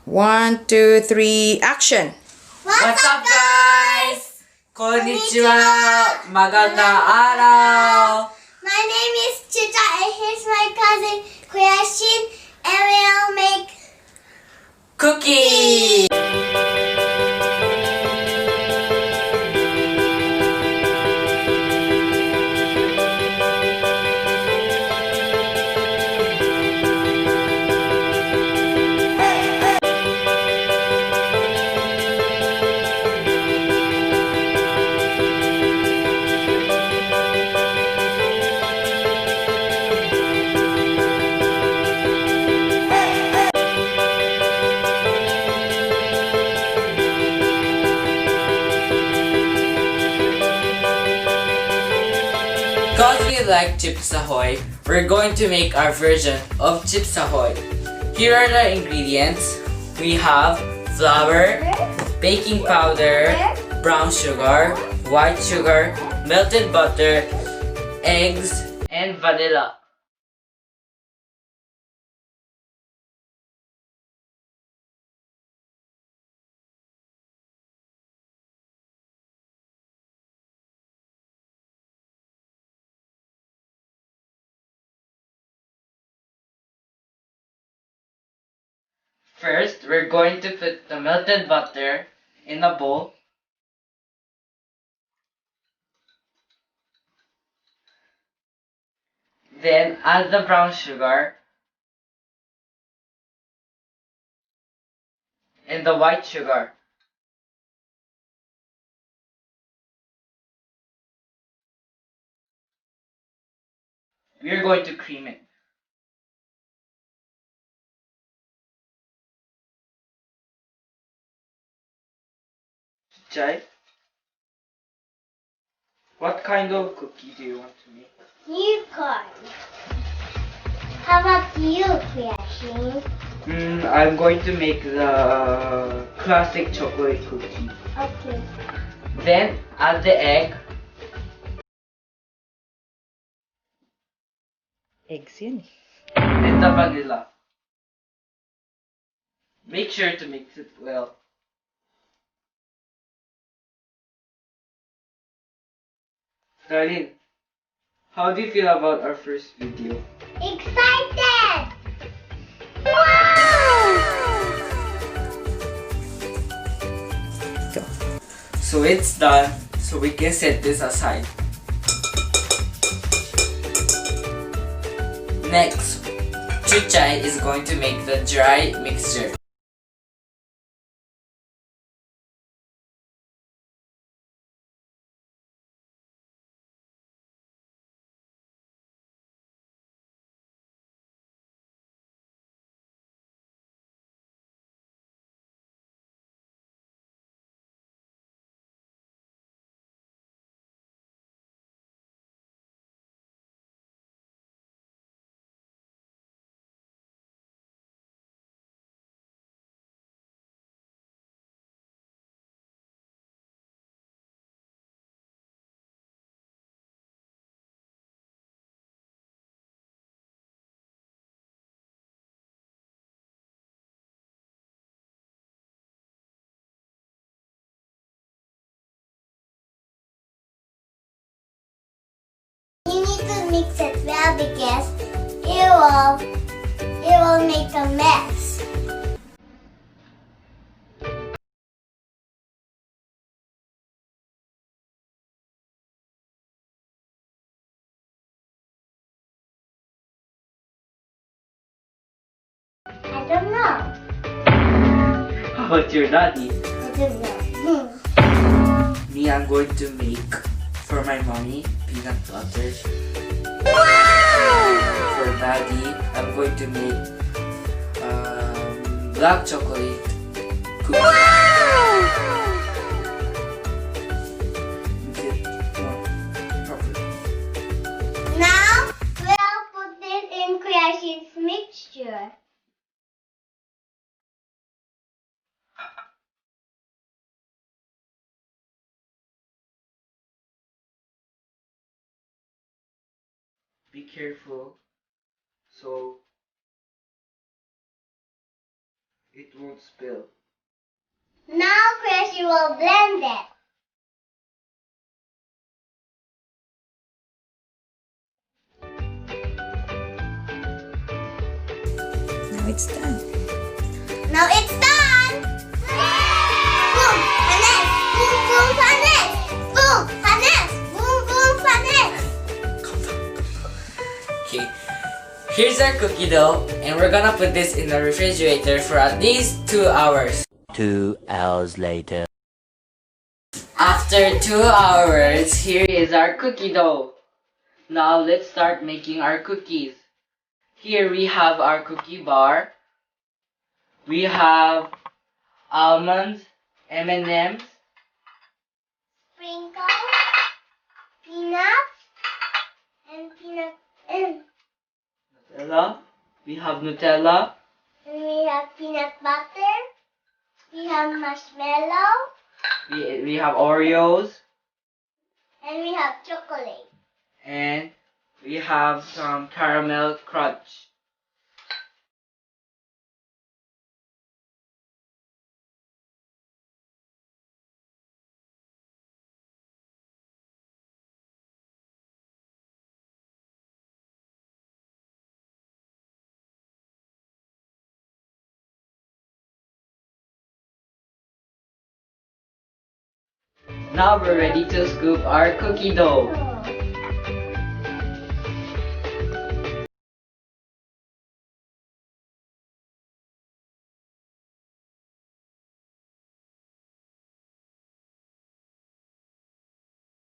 1, 2, 3, action! What's up, guys? Konnichiwa. Magandang araw. My name is Chips and here's my cousin Shin, and we'll make Cookie. Because we like Chips Ahoy, we're going to make our version of Chips Ahoy. Here are the ingredients. We have flour, baking powder, brown sugar, white sugar, melted butter, eggs, and vanilla. First, we're going to put the melted butter in a bowl. Then add the brown sugar and the white sugar. We're going to cream it. Jai, what kind of cookie do you want to make? unicorn. How about you, Shin? I'm going to make the classic chocolate cookie. Okay. Then add the egg. Eggs yun. And the vanilla. Make sure to mix it well. Darlene, how do you feel about our first video? Excited! Wow! Go. So it's done, so we can set this aside. Next, Chuchai is going to make the dry mixture. You need to mix it well because it will make a mess. I don't know. How about your daddy? I don't know. Me, I'm going to make for my mommy peanut butter. Wow! For daddy, I'm going to make black chocolate cookie. Wow! Make it more proper. Now we'll put this in Shin's mixture. Be careful so It won't spill. Now Chris, you will blend it. Now it's done. Now it's done! Boom! Panes! Boom! Boom! Panes! Boom! Panes! Boom! Boom! Panes! Okay, here's our cookie dough, and we're gonna put this in the refrigerator for at least 2 hours. 2 hours later. After 2 hours, here is our cookie dough. Now let's start making our cookies. Here we have our cookie bar. We have almonds, M&Ms, Sprinkles, peanuts, and peanut, and Nutella. We have Nutella. we have peanut butter. We have marshmallow, We have Oreos. and we have chocolate. And we have some caramel crunch. Now we're ready to scoop our cookie dough.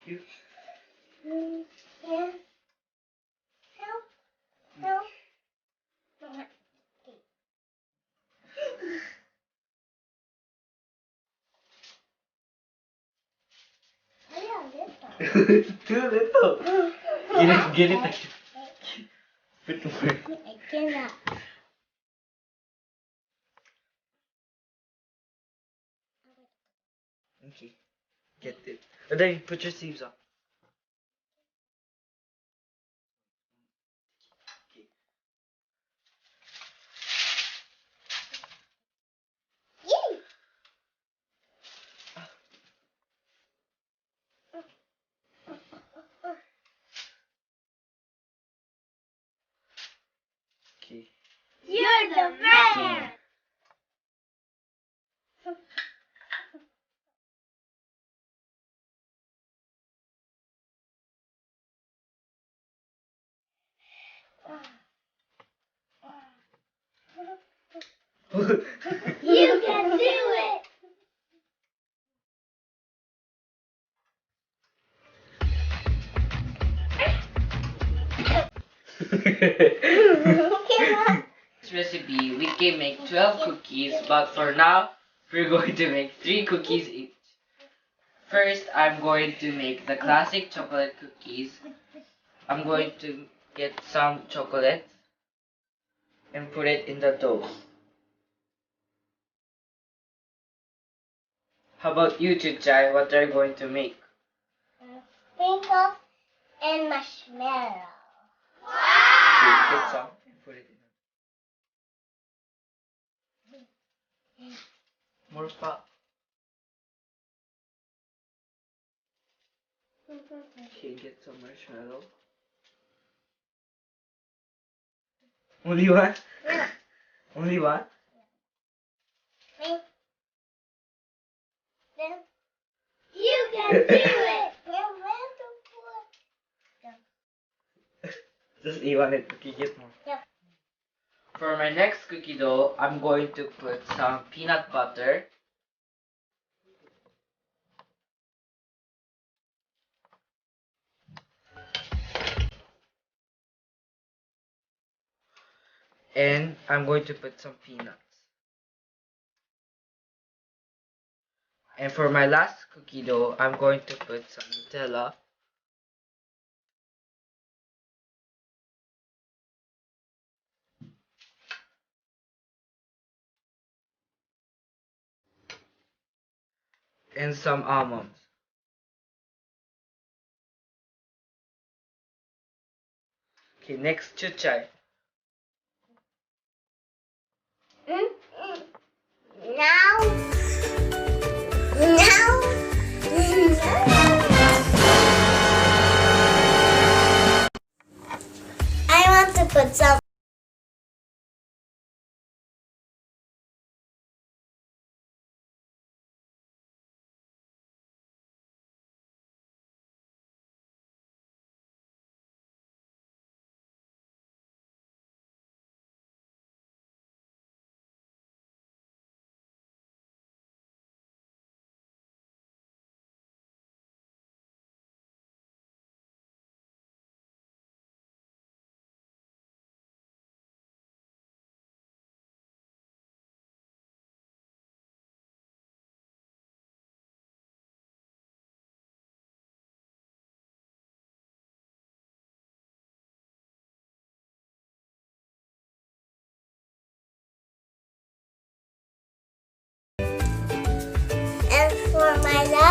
Yeah. Help. Help. Too little. Get it. Bit more. I cannot. Okay. Get it. And then put your sleeves on. Yay! Okay. You're the man! You can do it! This recipe, we can make 12 cookies, but for now, we're going to make 3 cookies each. First, I'm going to make the classic chocolate cookies. I'm going to get some chocolate and put it in the dough. How about you, Chichai? What are you going to make? Sprinkles and marshmallow. Okay, get some and put it in the more pop. Okay, get some marshmallow. Only one? Yeah. Only one? Then you can do it! Just eat one. Okay, get more. Yeah. For my next cookie dough, I'm going to put some peanut butter. And I'm going to put some peanuts. And for my last cookie dough, I'm going to put some Nutella. And some almonds. Okay, next Chuchai.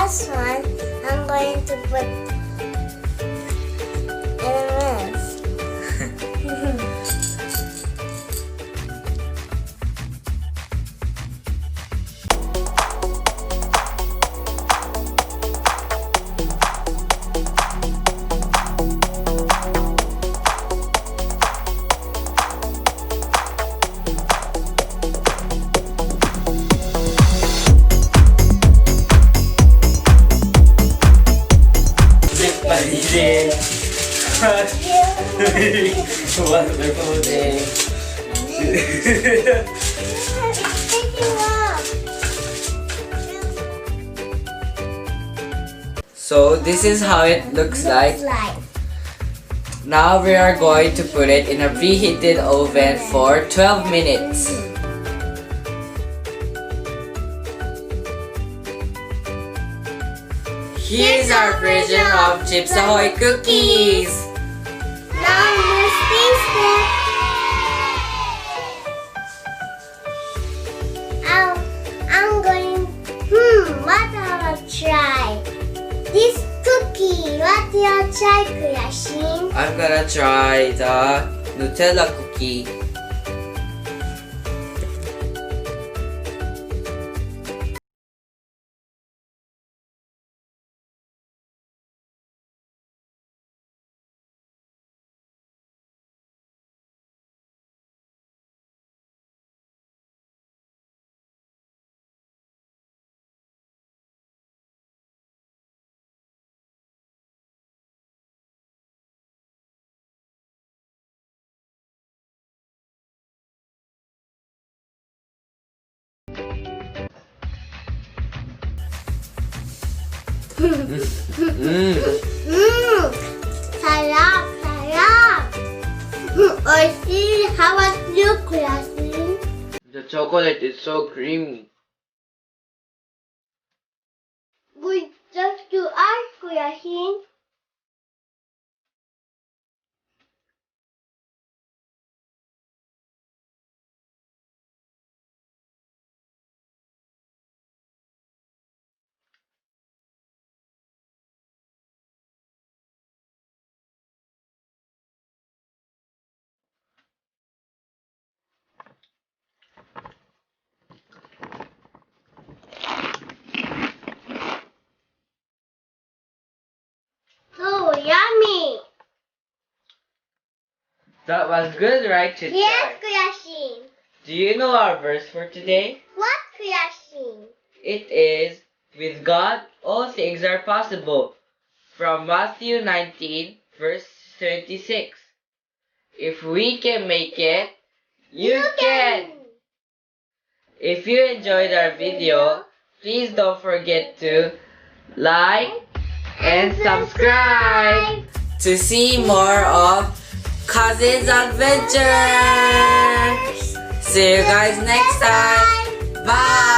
last one, I'm going to put elements. Wonderful day. So this is how it looks like. Now we are going to put it in a preheated oven for 12 minutes. Here's our version of Chips Ahoy cookies. Now let's taste it. I'm going. What I'll try? This cookie. What you'll try, Kuyashin? I'm gonna try the Nutella cookie. Sarap, sarap. Oishii. How about you, Kuyashin? The chocolate is so creamy. Good job to us, Kuyashin. So yummy. That was good, right, Chips? Yes, Kuyashin. Do you know our verse for today? What, Kuyashin? It is, with God, all things are possible. From Matthew 19, verse 26. If we can make it, you can! If you enjoyed our video, please don't forget to like and subscribe to see more of Cousins Adventures. See you guys next time. Bye!